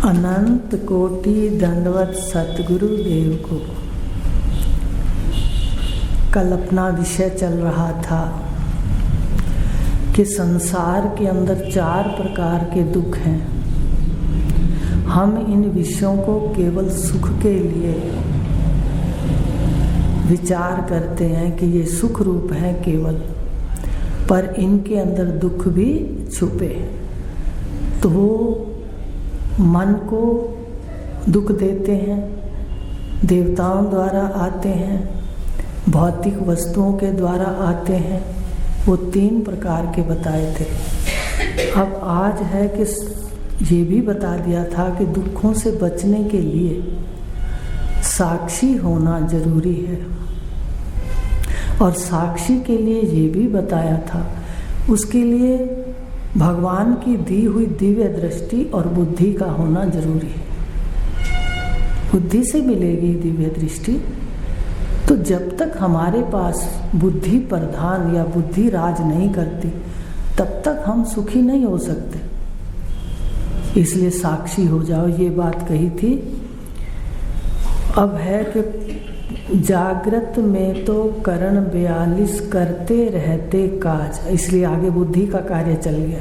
अनंत कोटि दंडवत सतगुरु देव को। कल अपना विषय चल रहा था कि संसार के अंदर 4 प्रकार के दुख हैं। हम इन विषयों को केवल सुख के लिए विचार करते हैं कि ये सुख रूप है केवल, पर इनके अंदर दुख भी छुपे। तो वो मन को दुख देते हैं, देवताओं द्वारा आते हैं, भौतिक वस्तुओं के द्वारा आते हैं। वो 3 प्रकार के बताए थे। अब आज है कि ये भी बता दिया था कि दुखों से बचने के लिए साक्षी होना जरूरी है। और साक्षी के लिए ये भी बताया था, उसके लिए भगवान की दी हुई दिव्य दृष्टि और बुद्धि का होना जरूरी है। बुद्धि से मिलेगी दिव्य दृष्टि। तो जब तक हमारे पास बुद्धि प्रधान या बुद्धि राज नहीं करती, तब तक हम सुखी नहीं हो सकते। इसलिए साक्षी हो जाओ, ये बात कही थी। अब है कि जागृत में तो करण 42 करते रहते काज। इसलिए आगे बुद्धि का कार्य चल गया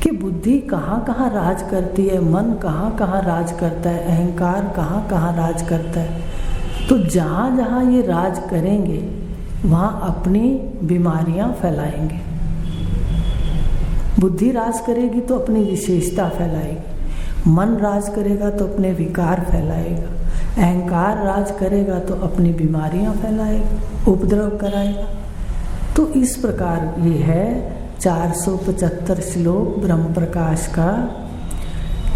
कि बुद्धि कहाँ कहाँ राज करती है, मन कहाँ कहाँ राज करता है, अहंकार कहाँ कहाँ राज करता है। तो जहाँ जहाँ ये राज करेंगे वहाँ अपनी बीमारियाँ फैलाएंगे। बुद्धि राज करेगी तो अपनी विशेषता फैलाएगी, मन राज करेगा तो अपने विकार फैलाएगा, अहंकार राज करेगा तो अपनी बीमारियां फैलाएगा, उपद्रव कराएगा। तो इस प्रकार ये है 475 श्लोक ब्रह्म प्रकाश का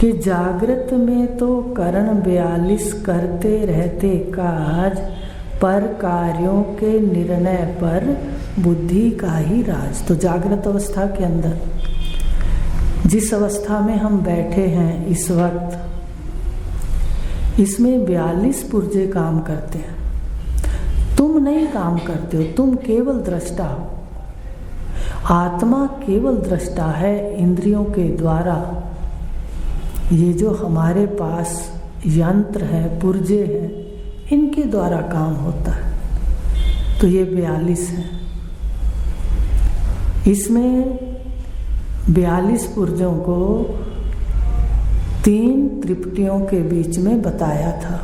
कि जागृत में तो करण 42 करते रहते काज, पर कार्यों के निर्णय पर बुद्धि का ही राज। तो जागृत अवस्था के अंदर जिस अवस्था में हम बैठे हैं इस वक्त, इसमें 42 पुर्जे काम करते हैं। तुम नहीं काम करते हो, तुम केवल दृष्टा हो। आत्मा केवल दृष्टा है। इंद्रियों के द्वारा ये जो हमारे पास यंत्र है, पुर्जे हैं, इनके द्वारा काम होता है। तो ये 42 है। इसमें 42 पुर्जों को 3 त्रिपुटियों के बीच में बताया था।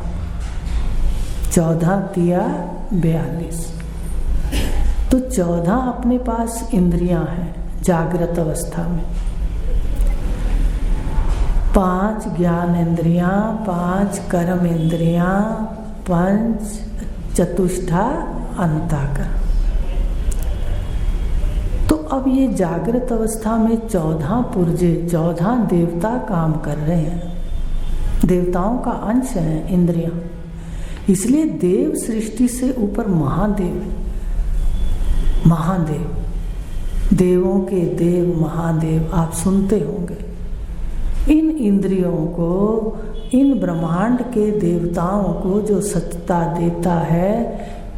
14 तिया 42। तो 14 अपने पास इंद्रियां हैं जागृत अवस्था में। 5 ज्ञान इंद्रियां, 5 कर्म इंद्रियां, 5 चतुष्टा अंतःकरण। तो अब ये जागृत अवस्था में 14 पुर्जे, 14 देवता काम कर रहे हैं। देवताओं का अंश है इंद्रियां। इसलिए देव सृष्टि से ऊपर महादेव है। महादेव, देवों के देव महादेव आप सुनते होंगे। इन इंद्रियों को, इन ब्रह्मांड के देवताओं को जो सत्ता देता है,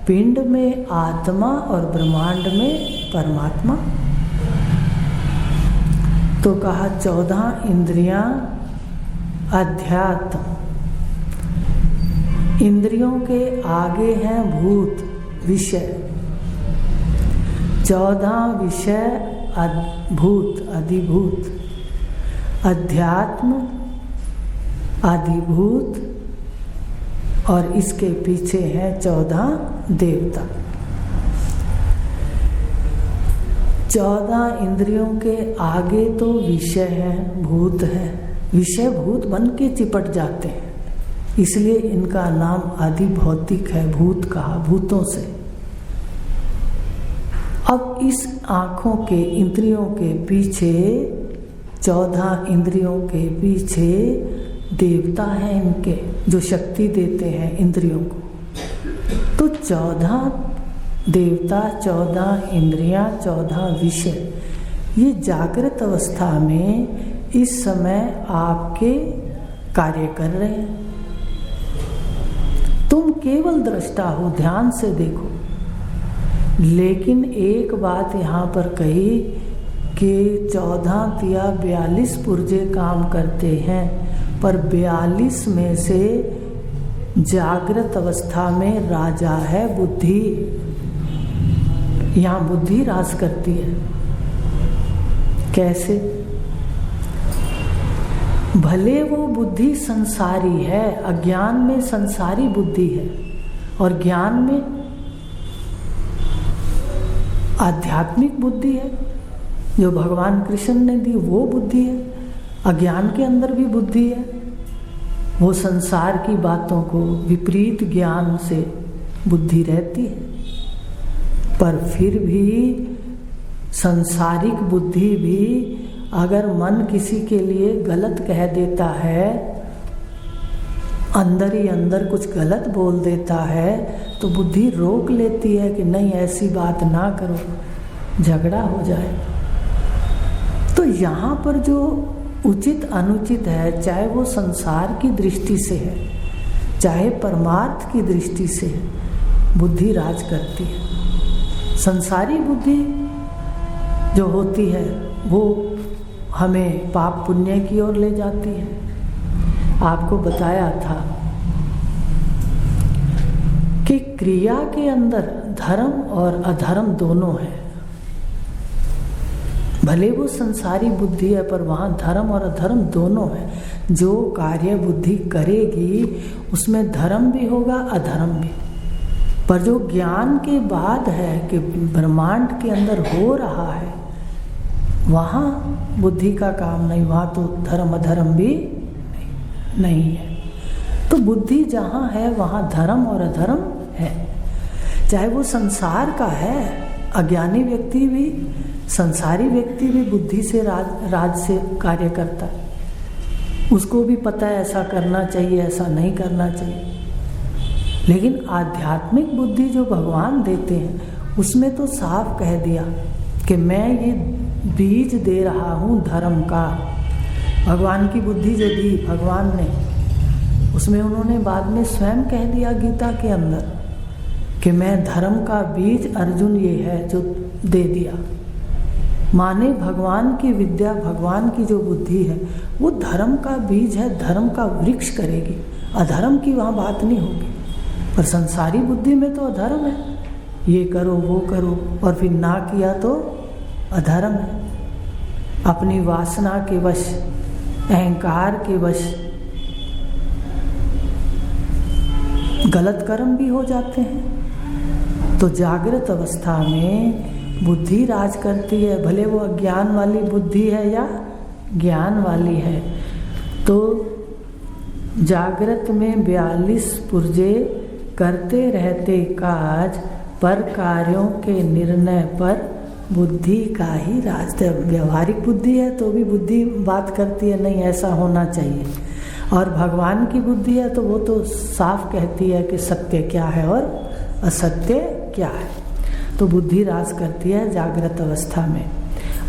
पिंड में आत्मा और ब्रह्मांड में परमात्मा। तो कहा 14 इंद्रियां अध्यात्म। इंद्रियों के आगे हैं भूत, विषय। 14 विषय भूत, अधिभूत। अध्यात्म, अधिभूत, और इसके पीछे है 14 देवता। 14 इंद्रियों के आगे तो विषय है, भूत है। विषय भूत बन के चिपट जाते हैं, इसलिए इनका नाम अधिभौतिक है। भूत कहा भूतों से। अब इस आँखों के इंद्रियों के पीछे, 14 इंद्रियों के पीछे देवता हैं इनके, जो शक्ति देते हैं इंद्रियों को। तो 14 देवता, 14 इंद्रियां, 14 विषय, ये जागृत अवस्था में इस समय आपके कार्य कर रहे हैं। तुम केवल दृष्टा हो, ध्यान से देखो। लेकिन एक बात यहाँ पर कही कि 14 या 42 पुर्जे काम करते हैं, पर 42 में से जागृत अवस्था में राजा है बुद्धि। यहाँ बुद्धि राज करती है। कैसे? भले वो बुद्धि संसारी है, अज्ञान में संसारी बुद्धि है और ज्ञान में आध्यात्मिक बुद्धि है जो भगवान कृष्ण ने दी, वो बुद्धि है। अज्ञान के अंदर भी बुद्धि है, वो संसार की बातों को विपरीत ज्ञान से बुद्धि रहती है। पर फिर भी सांसारिक बुद्धि भी अगर मन किसी के लिए गलत कह देता है, अंदर ही अंदर कुछ गलत बोल देता है, तो बुद्धि रोक लेती है कि नहीं ऐसी बात ना करो, झगड़ा हो जाए। तो यहाँ पर जो उचित अनुचित है, चाहे वो संसार की दृष्टि से है, चाहे परमार्थ की दृष्टि से है, बुद्धि राज करती है। संसारी बुद्धि जो होती है वो हमें पाप पुण्य की ओर ले जाती है। आपको बताया था कि क्रिया के अंदर धर्म और अधर्म दोनों है। भले वो संसारी बुद्धि है पर वहाँ धर्म और अधर्म दोनों है। जो कार्य बुद्धि करेगी उसमें धर्म भी होगा, अधर्म भी। पर जो ज्ञान के बाद है कि ब्रह्मांड के अंदर हो रहा है, वहाँ बुद्धि का काम नहीं, वहाँ तो धर्म अधर्म भी नहीं है। तो बुद्धि जहाँ है वहाँ धर्म और अधर्म है। चाहे वो संसार का है, अज्ञानी व्यक्ति भी, संसारी व्यक्ति भी बुद्धि से राज से कार्य करता है। उसको भी पता है ऐसा करना चाहिए, ऐसा नहीं करना चाहिए। लेकिन आध्यात्मिक बुद्धि जो भगवान देते हैं उसमें तो साफ कह दिया कि मैं ये बीज दे रहा हूँ धर्म का। भगवान की बुद्धि जो दी भगवान ने, उसमें उन्होंने बाद में स्वयं कह दिया गीता के अंदर कि मैं धर्म का बीज अर्जुन ये है जो दे दिया। माने भगवान की विद्या, भगवान की जो बुद्धि है वो धर्म का बीज है, धर्म का वृक्ष करेगी। अधर्म की वहाँ बात नहीं होगी। पर संसारी बुद्धि में तो अधर्म है, ये करो वो करो, और फिर ना किया तो अधर्म है। अपनी वासना के वश, अहंकार के वश गलत कर्म भी हो जाते हैं। तो जागृत अवस्था में बुद्धि राज करती है, भले वो अज्ञान वाली बुद्धि है या ज्ञान वाली है। तो जागृत में 42 पुर्जे करते रहते काज, पर कार्यों के निर्णय पर बुद्धि का ही राज। व्यवहारिक बुद्धि है तो भी बुद्धि बात करती है नहीं ऐसा होना चाहिए, और भगवान की बुद्धि है तो वो तो साफ कहती है कि सत्य क्या है और असत्य क्या है। तो बुद्धि राज करती है जागृत अवस्था में।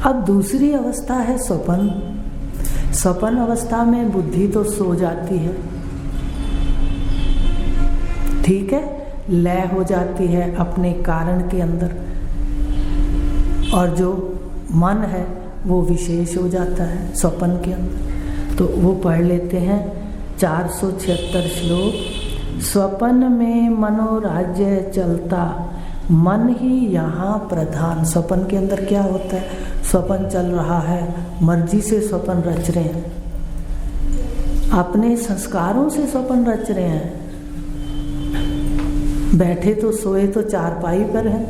अब दूसरी अवस्था है स्वप्न। स्वप्न अवस्था में बुद्धि तो सो जाती है, ठीक है, लय हो जाती है अपने कारण के अंदर, और जो मन है वो विशेष हो जाता है स्वप्न के अंदर। तो वो पढ़ लेते हैं 476 श्लोक। स्वप्न में मनोराज्य चलता, मन ही यहाँ प्रधान। स्वप्न के अंदर क्या होता है? स्वप्न चल रहा है, मर्जी से स्वप्न रच रहे हैं, अपने संस्कारों से स्वप्न रच रहे हैं। बैठे तो सोए तो चारपाई पर हैं,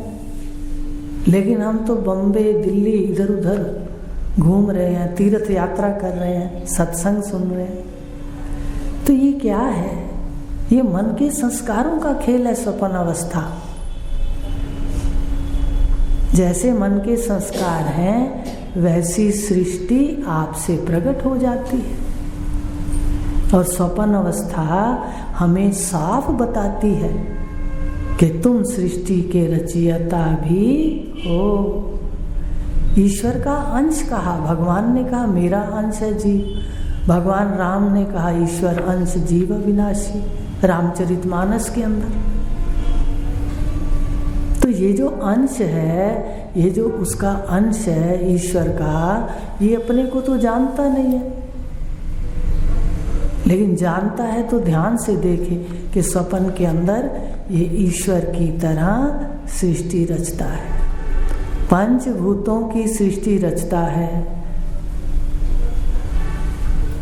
लेकिन हम तो बम्बे दिल्ली इधर उधर घूम रहे हैं, तीर्थ यात्रा कर रहे हैं, सत्संग सुन रहे हैं। तो ये क्या है? ये मन के संस्कारों का खेल है स्वप्न अवस्था। जैसे मन के संस्कार हैं वैसी सृष्टि आपसे प्रकट हो जाती है, और स्वप्न अवस्था हमें साफ बताती है कि तुम सृष्टि के रचयिता भी हो। ईश्वर का अंश कहा, भगवान ने कहा मेरा अंश है जीव। भगवान राम ने कहा ईश्वर अंश जीव विनाशी, रामचरितमानस के अंदर। तो ये जो अंश है, ये जो उसका अंश है ईश्वर का, ये अपने को तो जानता नहीं है। लेकिन जानता है तो ध्यान से देखे कि स्वप्न के अंदर ये ईश्वर की तरह सृष्टि रचता है, पंचभूतों की सृष्टि रचता है,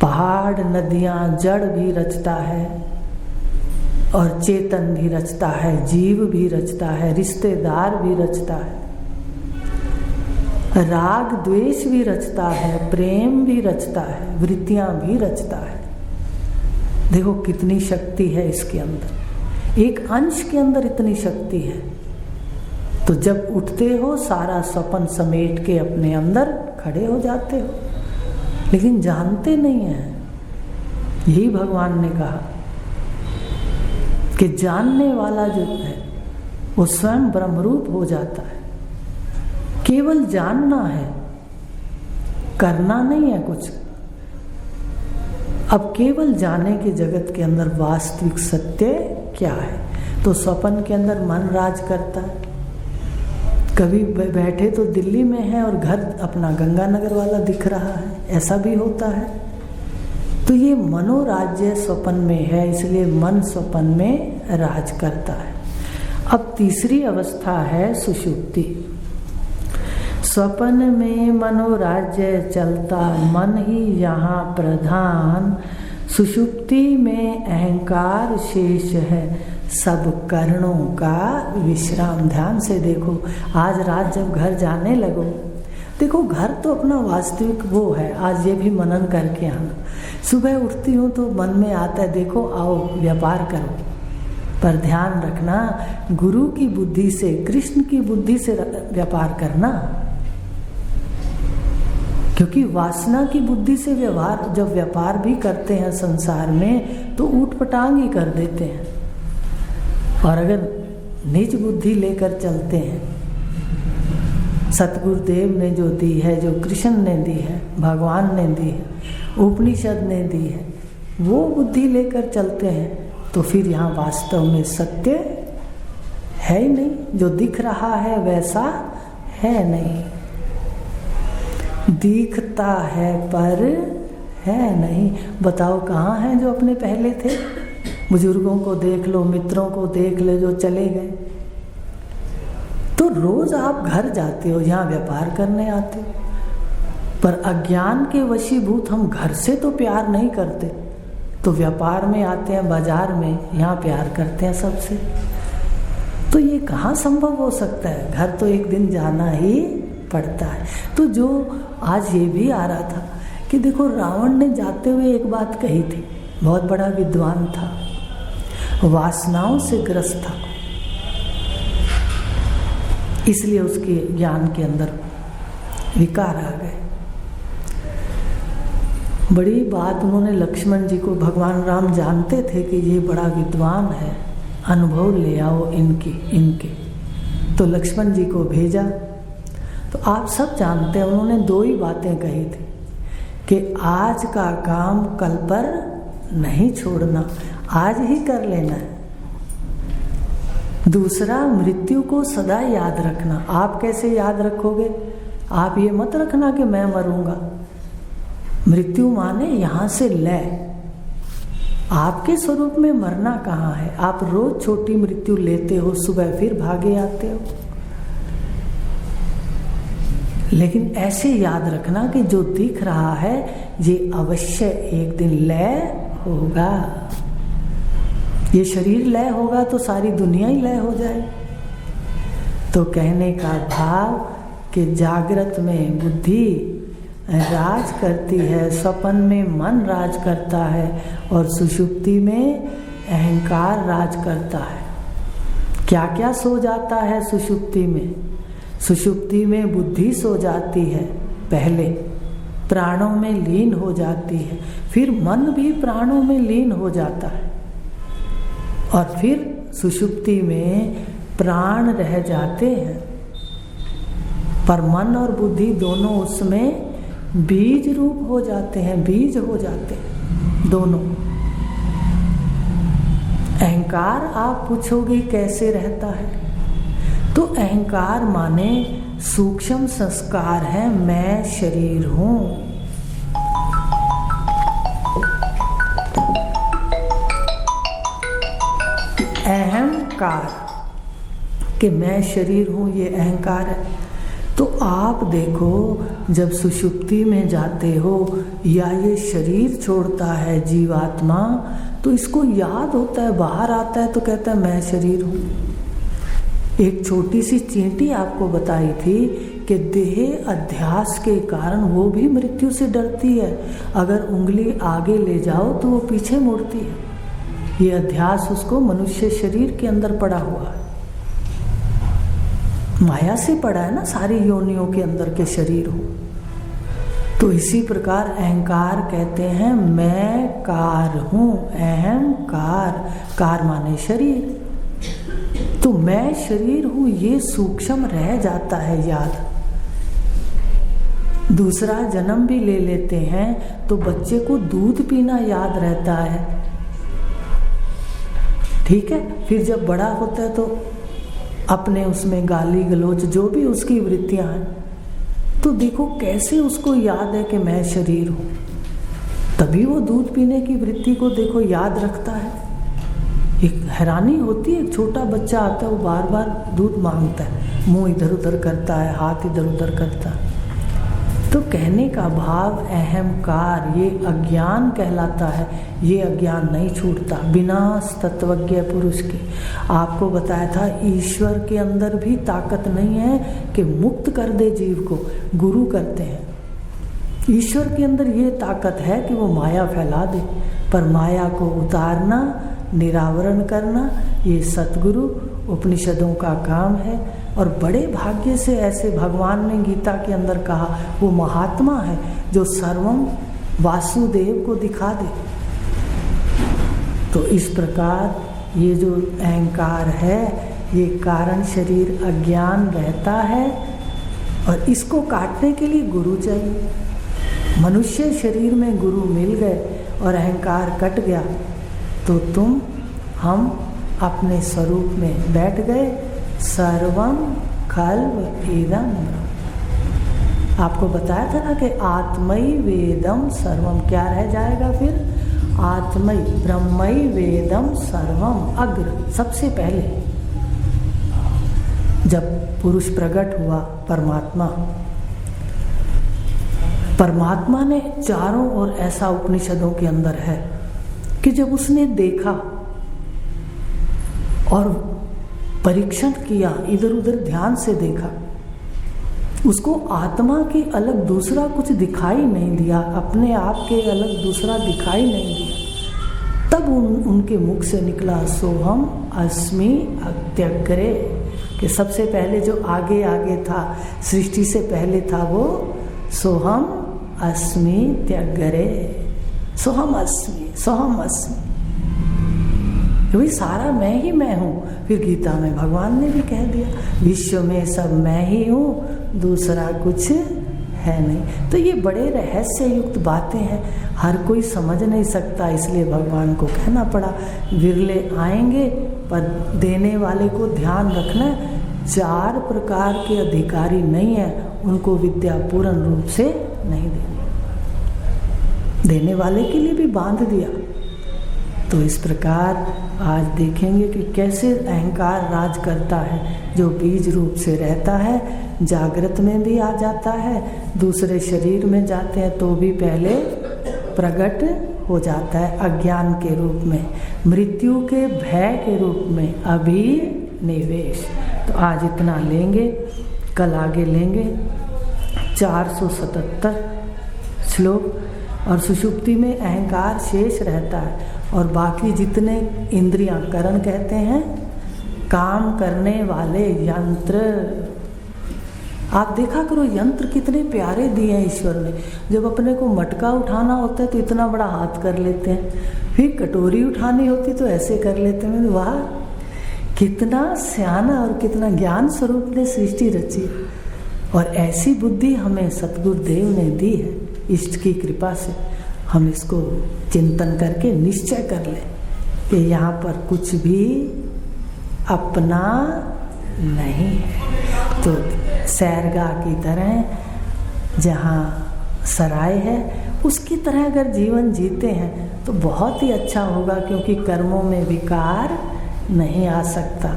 पहाड़ नदियां जड़ भी रचता है और चेतन भी रचता है, जीव भी रचता है, रिश्तेदार भी रचता है, राग द्वेष भी रचता है, प्रेम भी रचता है, वृत्तियां भी रचता है। देखो कितनी शक्ति है इसके अंदर, एक अंश के अंदर इतनी शक्ति है। तो जब उठते हो सारा स्वप्न समेट के अपने अंदर खड़े हो जाते हो, लेकिन जानते नहीं हैं। यही भगवान ने कहा कि जानने वाला जो है वो स्वयं ब्रह्मरूप हो जाता है। केवल जानना है, करना नहीं है कुछ। अब केवल जाने के जगत के अंदर वास्तविक सत्य क्या है? तो स्वप्न के अंदर मन राज करता है। कभी बैठे तो दिल्ली में है और घर अपना गंगानगर वाला दिख रहा है, ऐसा भी होता है। तो ये मनोराज्य स्वप्न में है, इसलिए मन स्वप्न में राज करता है। अब तीसरी अवस्था है सुषुप्ति। स्वप्न में मनोराज्य चलता, मन ही यहाँ प्रधान। सुषुप्ति में अहंकार शेष है, सब कर्णों का विश्राम। ध्यान से देखो, आज रात जब घर जाने लगो, देखो घर तो अपना वास्तविक वो है। आज ये भी मनन करके आना। सुबह उठती हूँ तो मन में आता है, देखो आओ व्यापार करो, पर ध्यान रखना गुरु की बुद्धि से, कृष्ण की बुद्धि से व्यापार करना। क्योंकि वासना की बुद्धि से व्यवहार, जब व्यापार भी करते हैं संसार में तो ऊट-पटांग ही कर देते हैं। और अगर निज बुद्धि लेकर चलते हैं, सतगुरुदेव ने जो दी है, जो कृष्ण ने दी है, भगवान ने दी है, उपनिषद ने दी है, वो बुद्धि लेकर चलते हैं, तो फिर यहाँ वास्तव में सत्य है ही नहीं। जो दिख रहा है वैसा है नहीं, दिखता है पर है नहीं। बताओ कहाँ हैं जो अपने पहले थे? बुजुर्गों को देख लो, मित्रों को देख लो जो चले गए। तो रोज आप घर जाते हो, यहाँ व्यापार करने आते हो, पर अज्ञान के वशीभूत हम घर से तो प्यार नहीं करते, तो व्यापार में आते हैं, बाजार में, यहाँ प्यार करते हैं सबसे। तो ये कहाँ संभव हो सकता है? घर तो एक दिन जाना ही पड़ता है। तो जो आज ये भी आ रहा था कि देखो रावण ने जाते हुए एक बात कही थी, बहुत बड़ा विद्वान था, वासनाओं से ग्रस्त था, इसलिए उसके ज्ञान के अंदर विकार आ गए। बड़ी बात उन्होंने लक्ष्मण जी को, भगवान राम जानते थे कि ये बड़ा विद्वान है, अनुभव ले आओ इनके। तो लक्ष्मण जी को भेजा। तो आप सब जानते हैं उन्होंने दो ही बातें कही थी कि आज का काम कल पर नहीं छोड़ना, आज ही कर लेना है। दूसरा, मृत्यु को सदा याद रखना। आप कैसे याद रखोगे? आप ये मत रखना कि मैं मरूंगा। मृत्यु माने यहाँ से लय। आपके स्वरूप में मरना कहाँ है? आप रोज छोटी मृत्यु लेते हो, सुबह फिर भागे आते हो। लेकिन ऐसे याद रखना कि जो दिख रहा है ये अवश्य एक दिन लय होगा। ये शरीर लय होगा तो सारी दुनिया ही लय हो जाए। तो कहने का भाव कि जागृत में बुद्धि राज करती है, स्वप्न में मन राज करता है और सुषुप्ति में अहंकार राज करता है। क्या क्या सो जाता है सुषुप्ति में? सुषुप्ति में बुद्धि सो जाती है, पहले प्राणों में लीन हो जाती है, फिर मन भी प्राणों में लीन हो जाता है, और फिर सुषुप्ति में प्राण रह जाते हैं, पर मन और बुद्धि दोनों उसमें बीज रूप हो जाते हैं, बीज हो जाते हैं दोनों। अहंकार आप पूछोगे कैसे रहता है? तो अहंकार माने सूक्ष्म संस्कार है, मैं शरीर हूं। कार कि मैं शरीर हूँ, ये अहंकार है। तो आप देखो जब सुषुप्ति में जाते हो या ये शरीर छोड़ता है जीवात्मा, तो इसको याद होता है, बाहर आता है तो कहता है मैं शरीर हूँ। एक छोटी सी चींटी आपको बताई थी कि देह अध्यास के कारण वो भी मृत्यु से डरती है। अगर उंगली आगे ले जाओ तो वो पीछे मुड़ती है। ये अध्यास उसको मनुष्य शरीर के अंदर पड़ा हुआ है, माया से पड़ा है ना, सारी योनियों के अंदर के शरीर हो। तो इसी प्रकार अहंकार कहते हैं मैं कार हूं, अहंकार, कार माने शरीर। तो मैं शरीर हूं ये सूक्ष्म रह जाता है याद। दूसरा जन्म भी ले लेते हैं तो बच्चे को दूध पीना याद रहता है, ठीक है। फिर जब बड़ा होता है तो अपने उसमें गाली गलौज जो भी उसकी वृत्तियां हैं, तो देखो कैसे उसको याद है कि मैं शरीर हूं। तभी वो दूध पीने की वृत्ति को देखो याद रखता है। एक हैरानी होती है, एक छोटा बच्चा आता है वो बार बार दूध मांगता है, मुंह इधर उधर करता है, हाथ इधर उधर करता है। तो कहने का भाव अहंकार ये अज्ञान कहलाता है। ये अज्ञान नहीं छूटता बिना तत्वज्ञ पुरुष के। आपको बताया था ईश्वर के अंदर भी ताकत नहीं है कि मुक्त कर दे जीव को, गुरु करते हैं। ईश्वर के अंदर ये ताकत है कि वो माया फैला दे, पर माया को उतारना, निरावरण करना ये सतगुरु उपनिषदों का काम है। और बड़े भाग्य से ऐसे भगवान ने गीता के अंदर कहा, वो महात्मा है जो सर्वम वासुदेव को दिखा दे। तो इस प्रकार ये जो अहंकार है ये कारण शरीर अज्ञान रहता है, और इसको काटने के लिए गुरु चाहिए। मनुष्य शरीर में गुरु मिल गए और अहंकार कट गया तो हम अपने स्वरूप में बैठ गए। सर्वम खल्व इदम, आपको बताया था ना कि आत्मई वेदम सर्वम, क्या रह जाएगा फिर? आत्मई ब्रह्मई वेदम सर्वम, अग्र, सबसे पहले जब पुरुष प्रकट हुआ परमात्मा ने चारों ओर, ऐसा उपनिषदों के अंदर है कि जब उसने देखा और परीक्षण किया, इधर उधर ध्यान से देखा, उसको आत्मा के अलग दूसरा कुछ दिखाई नहीं दिया, अपने आप के अलग दूसरा दिखाई नहीं दिया। तब उनके मुख से निकला सोहम अस्मि अत्यग्रे, कि सबसे पहले जो आगे आगे था, सृष्टि से पहले था, वो सोहम अस्मि त्यग्रे, सोहम अस्मि, क्योंकि सारा मैं ही मैं हूँ। फिर गीता में भगवान ने भी कह दिया विश्व में सब मैं ही हूँ, दूसरा कुछ है नहीं। तो ये बड़े रहस्य युक्त बातें हैं, हर कोई समझ नहीं सकता, इसलिए भगवान को कहना पड़ा। विरले आएंगे, पर देने वाले को ध्यान रखना, 4 प्रकार के अधिकारी नहीं है, उनको विद्या पूर्ण रूप से नहीं देने वाले के लिए भी बांध दिया। तो इस प्रकार आज देखेंगे कि कैसे अहंकार राज करता है, जो बीज रूप से रहता है, जागृत में भी आ जाता है, दूसरे शरीर में जाते हैं तो भी पहले प्रकट हो जाता है अज्ञान के रूप में, मृत्यु के भय के रूप में, अभिनिवेश। तो आज इतना लेंगे, कल आगे लेंगे 477 श्लोक। और सुषुप्ति में अहंकार शेष रहता है, और बाकी जितने इंद्रियां, करण कहते हैं, काम करने वाले यंत्र। आप देखा करो यंत्र कितने प्यारे दिए हैं ईश्वर ने। जब अपने को मटका उठाना होता है तो इतना बड़ा हाथ कर लेते हैं, फिर कटोरी उठानी होती तो ऐसे कर लेते हैं। वाह, कितना सियाना और कितना ज्ञान स्वरूप ने सृष्टि रची, और ऐसी बुद्धि हमें सतगुरुदेव ने दी है इष्ट की कृपा से। हम इसको चिंतन करके निश्चय कर लें कि यहाँ पर कुछ भी अपना नहीं है। तो सैरगाह की तरह जहाँ सराय है, उसकी तरह अगर जीवन जीते हैं तो बहुत ही अच्छा होगा, क्योंकि कर्मों में विकार नहीं आ सकता।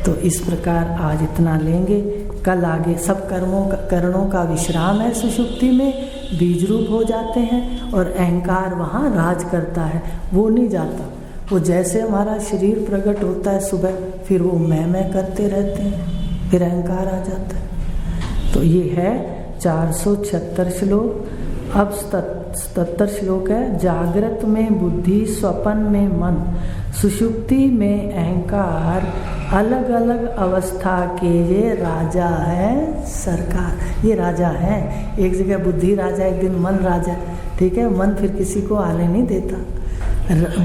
तो इस प्रकार आज इतना लेंगे, कल आगे सब करणों का विश्राम है सुषुप्ति में, बीज रूप हो जाते हैं और अहंकार वहाँ राज करता है, वो नहीं जाता। वो जैसे हमारा शरीर प्रकट होता है सुबह, फिर वो मैं करते रहते हैं, फिर अहंकार आ जाता है। तो ये है 476 श्लोक। अब 77 श्लोक है। जागृत में बुद्धि, स्वप्न में मन, सुषुप्ति में अहंकार, अलग अलग अवस्था के ये राजा है सरकार। ये राजा है, एक जगह बुद्धि राजा, एक दिन मन राजा, ठीक है। मन फिर किसी को आने नहीं देता,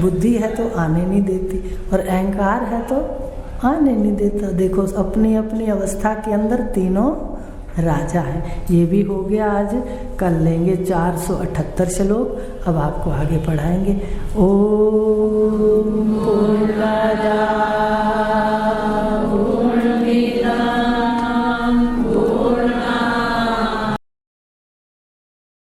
बुद्धि है तो आने नहीं देती, और अहंकार है तो आने नहीं देता। देखो अपनी अपनी अवस्था के अंदर तीनों राजा है। ये भी हो गया आज। कल लेंगे 478 श्लोक। अब आपको आगे पढ़ाएंगे। ओम